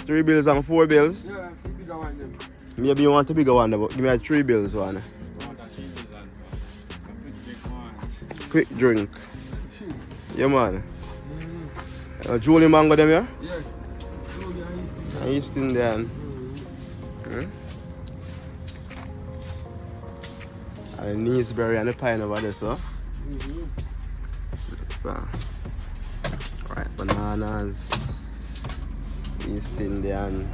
3 bills and 4 bills? Yeah, the bigger one them. Maybe you want a bigger one, but give me a 3 bills one. I want that 3 bills and Quick drink. Cheap. Yeah, man. Julie mango them, yeah? Yeah. Julie and East Indian. And the Neesberry and the pine over there, so. So. Alright, bananas. East Indian.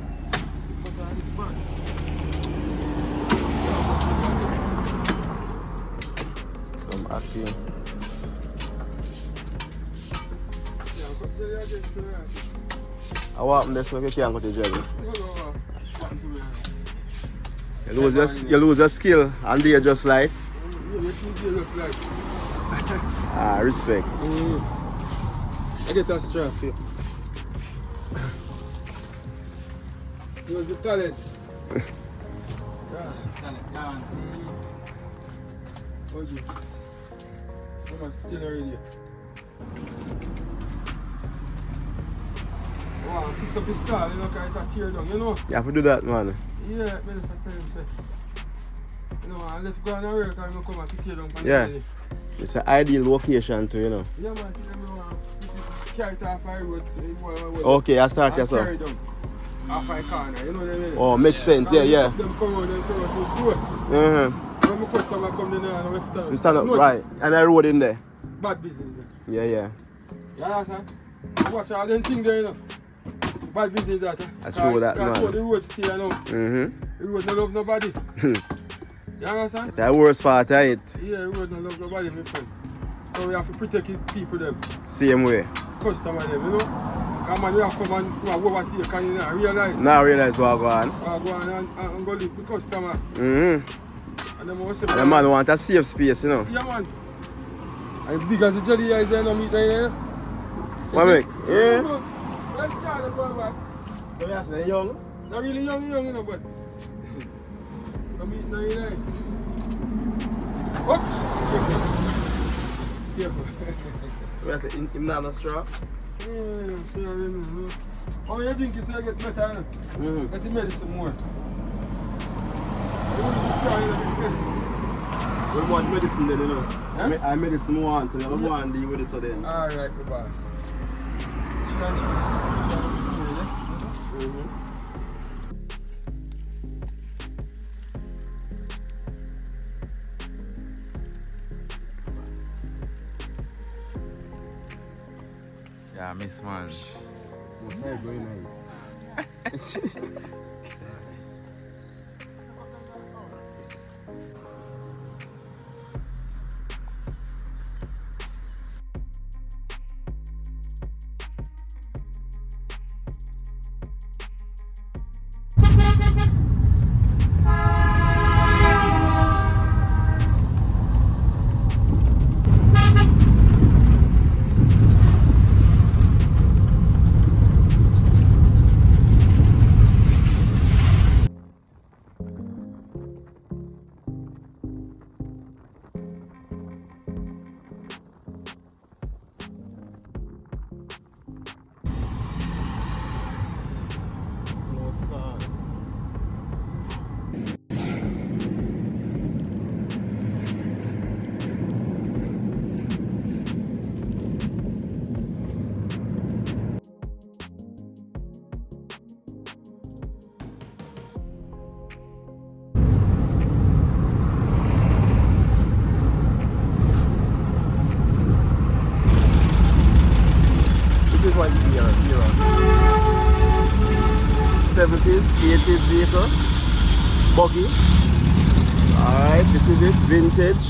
Some ackee. I want this so you can't go to jelly. You lose your skill and they just like. Respect. I get that strap here. You have the talent. Yes, talent. Yeah. Okay. I'm still already. Wow, fix up the stall, you know, because it's a tear down, you know? You have to do that, man. Yeah, Minister tell him, say. You know, and let's go on and work and come and tear down. Yeah. It's an ideal location too, you know. Yeah, man, see them, carry it off our road. Okay, I start here, so. Carry down. Off our corner, you know what I mean? Oh, makes sense, yeah, yeah. Them come around and turn too close. When my customer come in there and we stand up. You stand up, right. And I road in there. Bad business there. Yeah, yeah. Yeah, sir. Watch all them things there, you know. Bad business that. I show that, man. The road stay, you know. The road no love nobody. You understand? That's the worst part of it. Yeah, the road no love nobody, my friend. So we have to protect his people them. Same way. Customer them, you know. Come on, we have to come and overtake and you know, realize. Now realize what go on. What go on and go live the customer. And the man want a safe space, you know. Yeah, man. And big as the jelly is there, no meat there. What make? Yeah. Let's try the boy back. So you say young? Not really young, you know, but. No meat there. What? Careful. You say him not no straw? Oh, you drink it so you get better, get the medicine more. We want medicine then, you know. Huh? I medicine want, so you don't want to deal with it so then. Alright, the boss. Yeah, miss man. What's that going on? This is what you hear, 70s, 80s vehicle, buggy. Alright, this is it, vintage.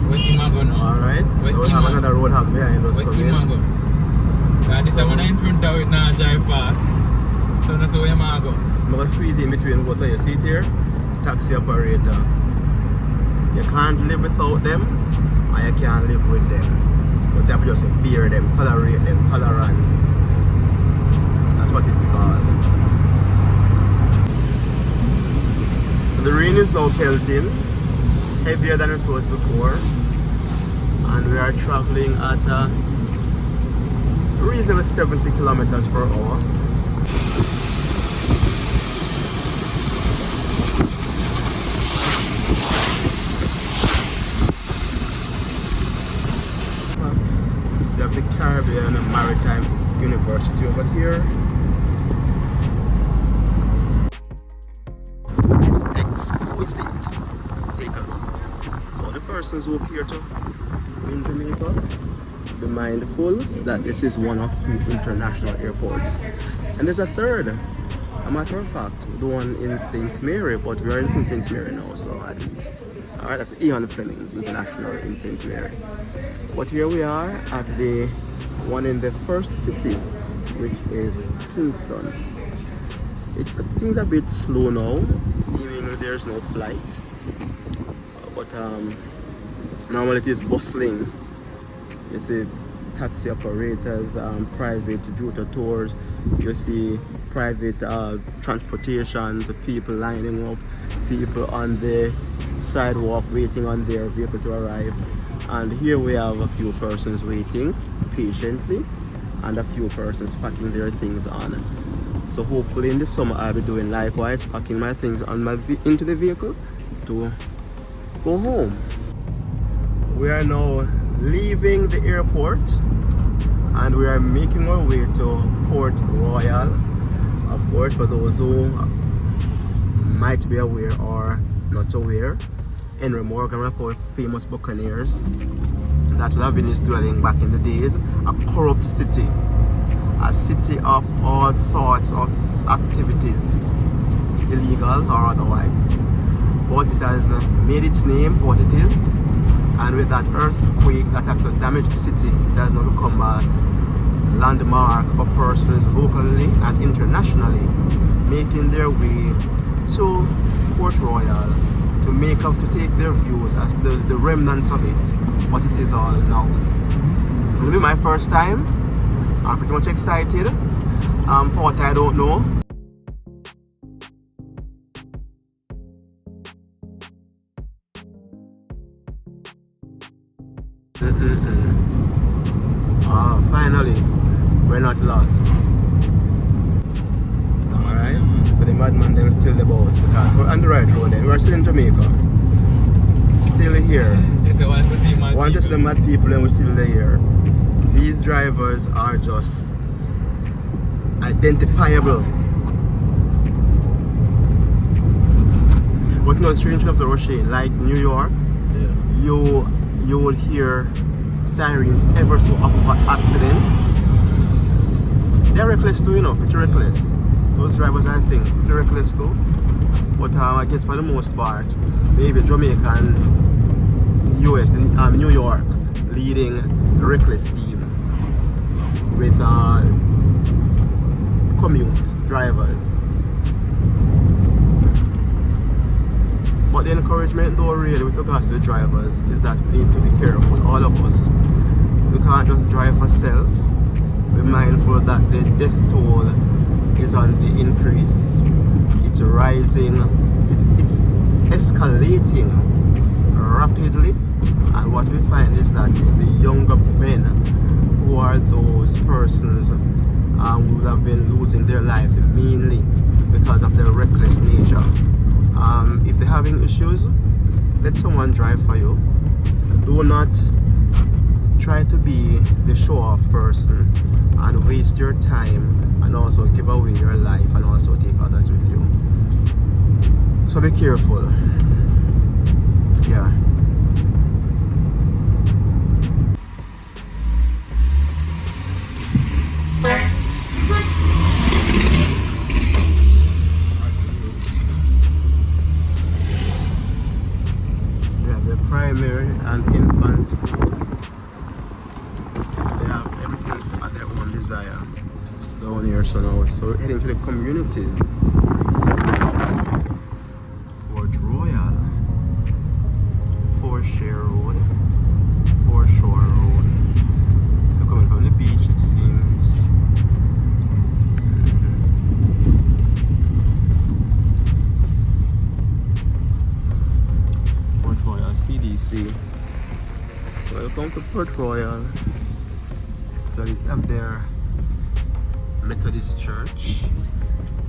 Where Imago now? Alright, so we have another road hug behind us. Where Imago? This is one in front of it now, drive fast. So that's where Imago. I'm going to squeeze in between both of you. See it here? Taxi operator. You can't live without them, or you can't live with them. But you have to just bear them, tolerate them, tolerance. That's what it's called. The rain is now pelting, heavier than it was before. And we are traveling at a reasonably 70 kilometers per hour. So you have the Caribbean and Maritime University over here. It's exquisite. Take a look. So the persons who appear to in Jamaica, be mindful that this is one of 2 international airports. And there's a third. A matter of fact, the one in St. Mary, but we're in St. Mary now, so at least. Alright, that's Ian Fleming's International in St. Mary. But here we are at the one in the first city, which is Kingston. Things are a bit slow now, seemingly there's no flight. But normally it is bustling. You see taxi operators, private Jota tours, you see private transportations, people lining up, people on the sidewalk waiting on their vehicle to arrive. And here we have a few persons waiting patiently and a few persons packing their things on. So hopefully in the summer I'll be doing likewise, packing my things on into the vehicle to go home. We are now leaving the airport and we are making our way to Port Royal. Of course, for those who might be aware or not aware, Henry Morgan, one of our famous buccaneers that would have been his dwelling back in the days, a corrupt city, a city of all sorts of activities, illegal or otherwise. But it has made its name for what it is, and with that earthquake that actually damaged the city, it has now become a landmark for persons locally and internationally making their way to Port Royal to take their views as the remnants of it, what it is all now. It will be my first time. I'm pretty much excited for what I don't know. Finally, we're not lost. Alright, so the madman them still the boat because we're on the right road then. We're still in Jamaica. Still here. Yes, I want to see mad Want to see the mad people and we're still here. These drivers are just identifiable. But no, strange enough to Roche, like New York, you will hear sirens ever so often for accidents. They're reckless too, you know, pretty reckless. Those drivers, I think, pretty reckless too. But I guess for the most part, maybe Jamaica and US, New York, leading the reckless team with commute drivers. But the encouragement though really with regards to the drivers is that we need to be careful, all of us. We can't just drive for self. Be mindful that the death toll is on the increase. It's rising, it's escalating rapidly, and what we find is that it's the younger men who are those persons who have been losing their lives mainly because of their reckless nature. If they're having issues, let someone drive for you. Do not try to be the show-off person and waste your time and also give away your life and also take others with you. So be careful. Yeah. Primary and infant school. They have everything at their own desire down here. So now, so we're heading to the communities. Port Royal, Foreshore Road, Foreshore Road. They're coming from the beach, it seems. CDC. Welcome to Port Royal. So it's up there Methodist Church.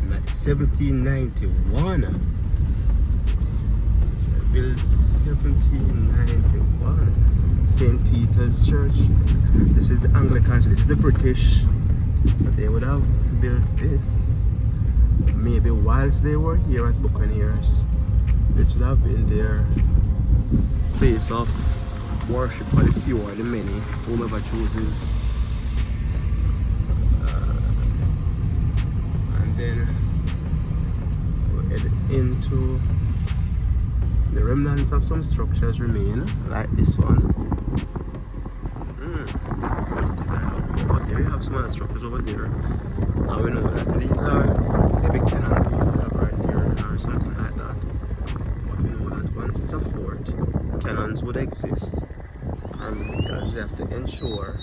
1791. Built 1791. St. Peter's Church. This is the Anglican. This is the British. So they would have built this. Maybe whilst they were here as buccaneers. This would have been their place of worship for the few or the many, whomever chooses. And then we'll head into the remnants of some structures remain, like this one. Over there, you have some other structures over there. And we know that these are maybe cannons right here or something like that. But we know that once it's a fort, cannons would exist. And they have to ensure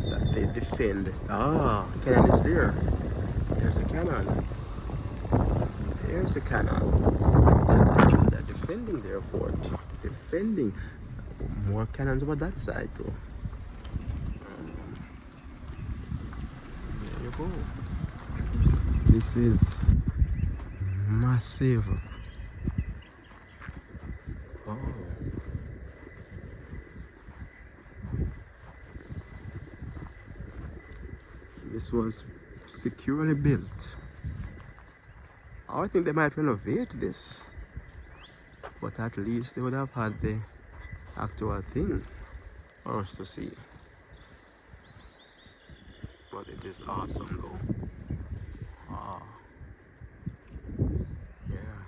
that they defend. Ah, cannon is there. There's a cannon. There's the cannon. They're defending their fort. Defending. More cannons over that side too. There you go. This is massive. Oh. This was securely built. I think they might renovate this, but at least they would have had the actual thing for us to see. But it is awesome though. Ah, yeah.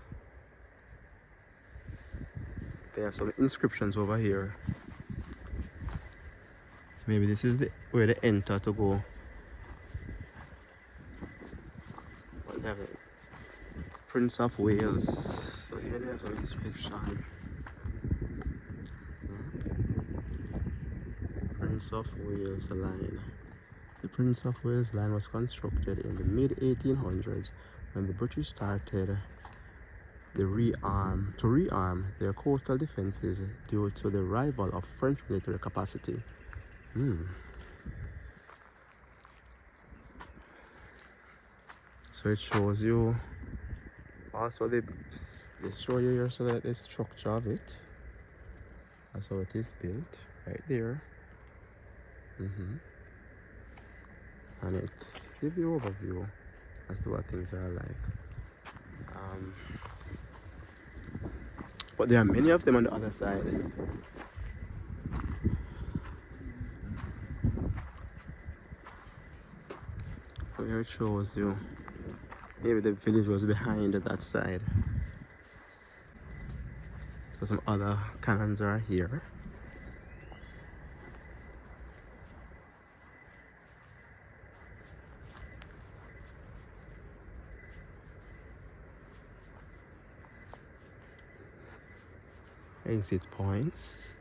There are some inscriptions over here. Maybe this is where they enter to go. Prince of Wales. So here there's an inscription. Prince of Wales line. The Prince of Wales line was constructed in the mid-1800s when the British started to rearm their coastal defenses due to the arrival of French military capacity. So it shows you also they show you here so that the structure of it. That's how it is built right there. And it gives you an overview as to what things are like. But there are many of them on the other side. So here it shows you. Maybe the village was behind that side. So some other cannons are here. Exit points.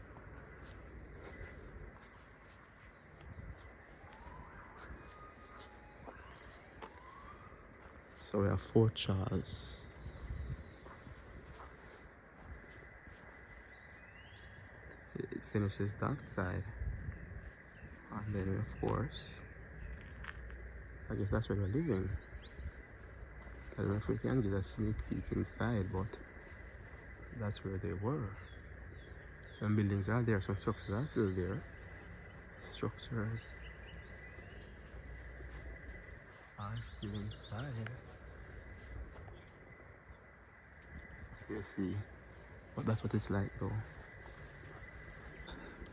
So we have Fort Charles. It finishes that side. And then of course, I guess that's where we're living. I don't know if we can get a sneak peek inside, but that's where they were. Some buildings are there, some structures are still there. Structures are still inside. So you see, but that's what it's like though.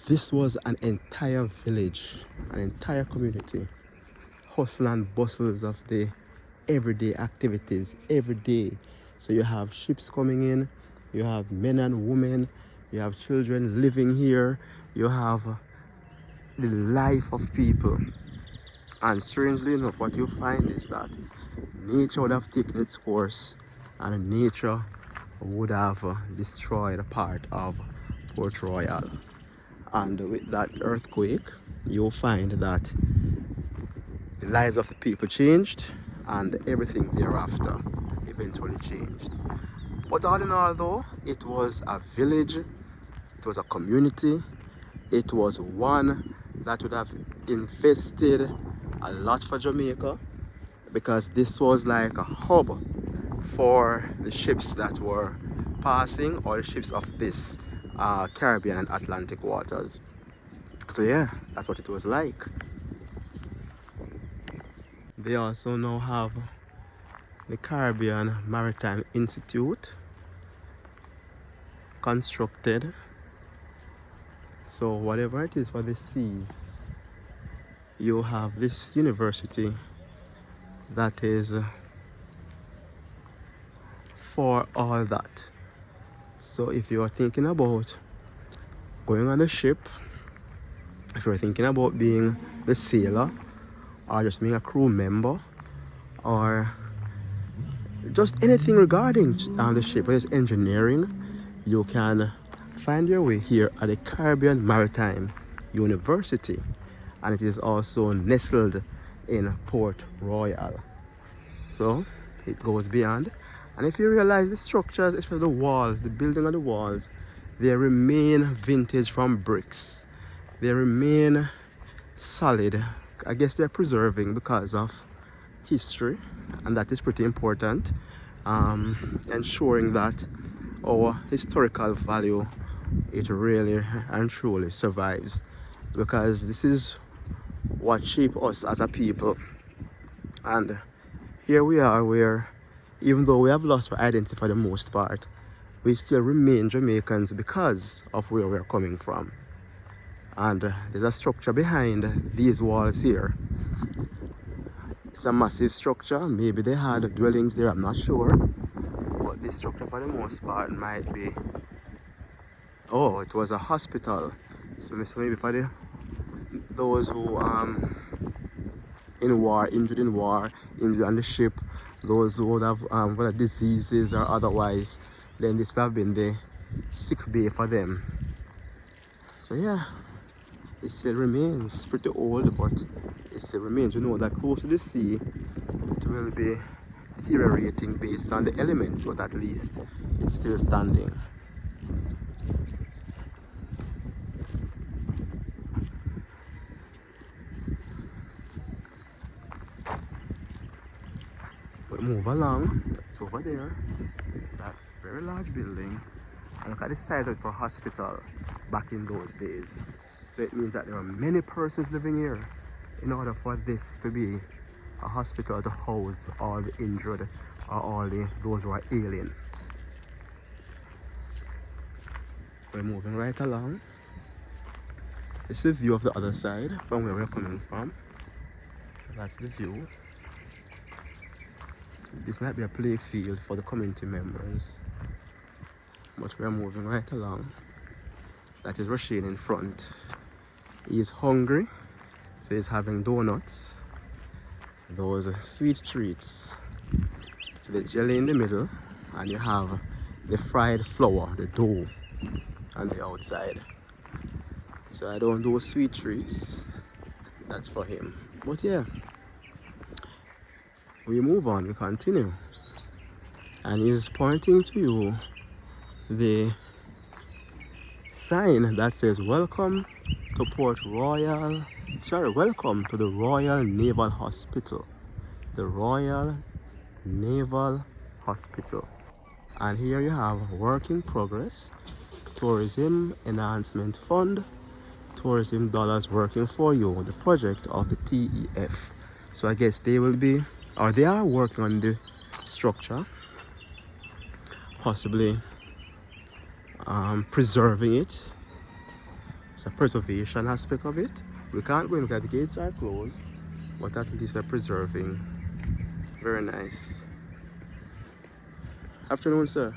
This was an entire village, an entire community. Hustle and bustles of the everyday activities, every day. So you have ships coming in, you have men and women, you have children living here, you have the life of people. And strangely enough, what you find is that nature would have taken its course and nature would have destroyed a part of Port Royal. And with that earthquake, you'll find that the lives of the people changed and everything thereafter eventually changed. But all in all though, it was a village, it was a community, it was one that would have invested a lot for Jamaica, because this was like a hub for the ships that were passing, or the ships of this Caribbean and Atlantic waters. So yeah, that's what it was like. They also now have the Caribbean Maritime Institute constructed. So whatever it is for the seas, you have this university that is for all that. So if you are thinking about going on a ship, if you're thinking about being the sailor, or just being a crew member, or just anything regarding the ship, whether it's engineering, you can find your way here at the Caribbean Maritime University, and it is also nestled in Port Royal. So it goes beyond, and if you realize the structures, especially the walls, the building of the walls, they remain vintage from bricks. They remain solid. I guess they're preserving because of history, and that is pretty important, ensuring that our historical value, it really and truly survives, because this is what shaped us as a people. And here we are, where even though we have lost our identity for the most part, we still remain Jamaicans because of where we're coming from. And there's a structure behind these walls here. It's a massive structure. Maybe they had dwellings there, I'm not sure, but this structure for the most part might be, oh, it was a hospital. So maybe for those who in war, injured on the ship, those who would have whether diseases or otherwise, then this would have been the sick bay for them. So yeah, it still remains. It's pretty old, but it still remains. You know that close to the sea, it will be deteriorating based on the elements, but at least it's still standing. We move along. It's over there. That very large building. And look at the size of it for a hospital back in those days. So it means that there are many persons living here in order for this to be a hospital to house all the injured or all those who are alien. We're moving right along. This is the view of the other side from where we're coming from. That's the view. This might be a play field for the community members, but we're moving right along. That is Rasheen in front. He's hungry, so he's having donuts, those sweet treats. So the jelly in the middle, and you have the fried flour, the dough, on the outside. So I don't do sweet treats, that's for him. But yeah, we move on, we continue. And he's pointing to you the sign that says welcome to Port Royal, welcome to the Royal Naval Hospital. The Royal Naval Hospital. And here you have work in progress, Tourism Enhancement Fund, tourism dollars working for you, the project of the TEF. So I guess they will be, or they are working on the structure, possibly preserving it. It's a preservation aspect of it. We can't go in because the gates are closed, but at least they're preserving. Very nice. Afternoon, sir.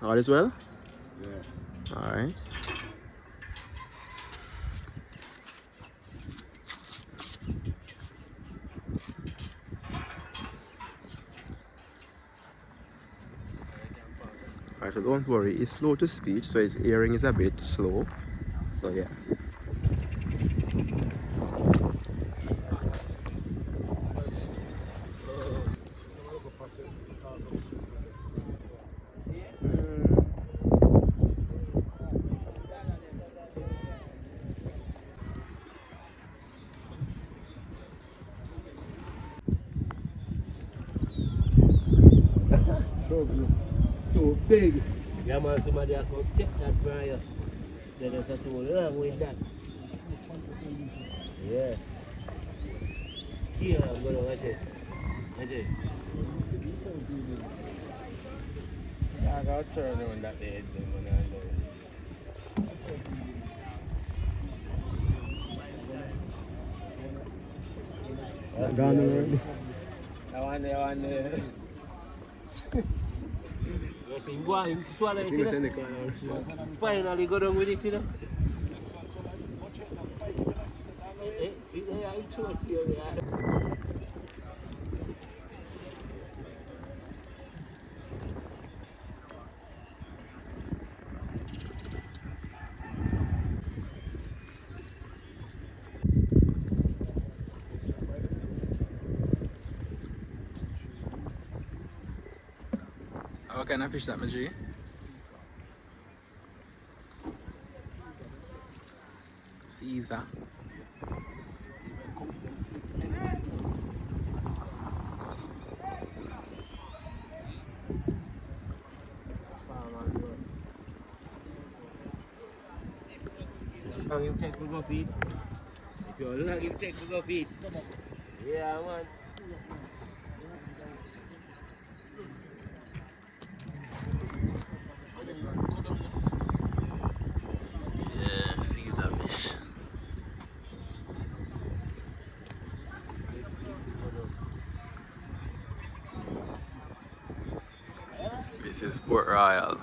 All is well? Yeah. All right. Alright, so don't worry, it's slow to speech, so his hearing is a bit slow. So yeah. Too big. Yeah, man, somebody has to take that from you. Then there's a too long with that. Yeah. Here, I'm gonna watch it. Watch it. I got to turn on that edge when I know. Gone already. I want there. You see, you swallow it, you know? Finally go down with it, you know? See, I chose you. What kind of fish that, my G? Caesar. Long you take to go feed. So long you take to go feed. Yeah, man. Yeah, Caesar fish. This is Port Royal.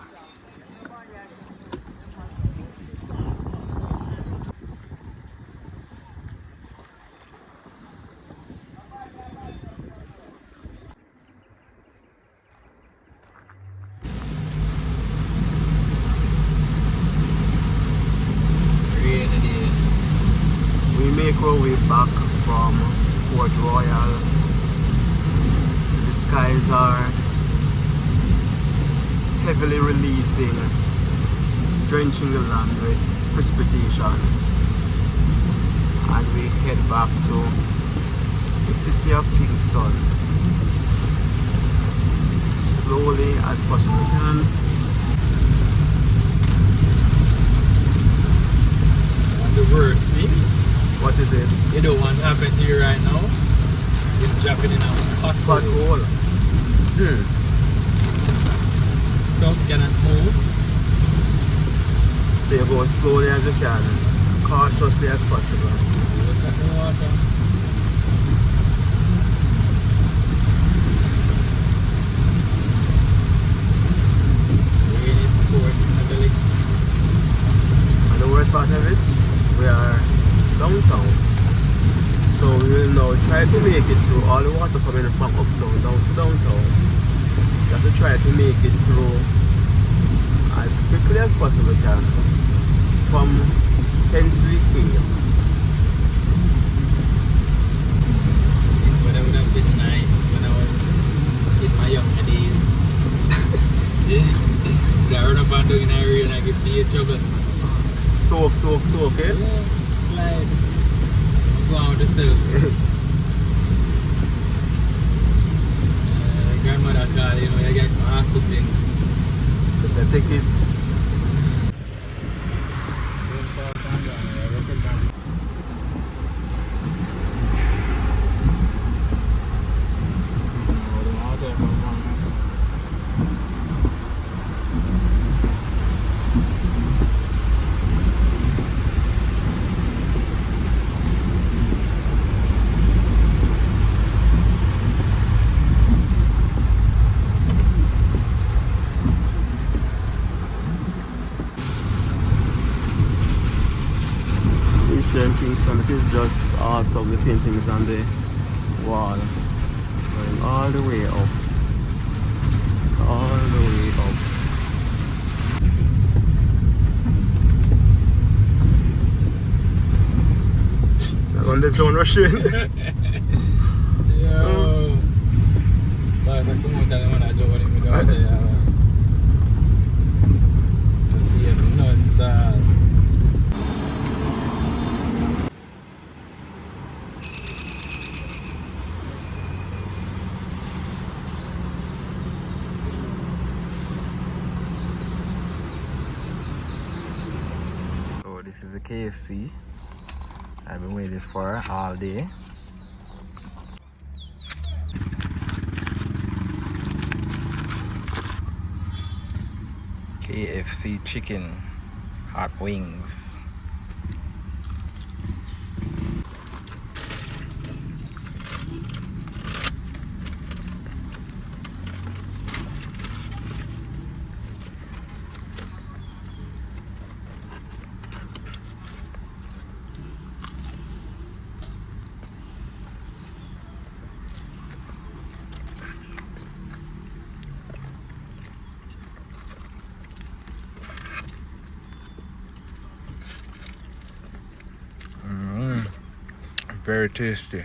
We make our way back from Port Royal. The skies are heavily releasing, drenching the land with precipitation. And we head back to the city of Kingston. Slowly as possible we can. The worst thing, What is it? you don't want to happen to you right now. You're dropping in a hot Hot hole. hole. Stuff cannot move. So you go as slowly as you can, cautiously as possible. Look at the water. Really sport heavily. And the worst part of it, we are downtown. So we will now try to make it through all the water coming from uptown down to downtown. We have to try to make it through as quickly as possible we can from Penswick Hill. This weather would have been nice when I was in my younger days. I run up and down in the area and I get me a trouble. Soak, eh? Yeah, slide. Go out the cell. Grandmother called, you know, you get my ass up in. But I take it. Kingston, it is just awesome, the paintings on the wall going all the way up, all the way up. That one lives on rushing. Yo. Basta kumunta naman na joke rin mo daw tayo. Kasi ano nun, the KFC I've been waiting for all day. KFC chicken, hot wings. Very tasty.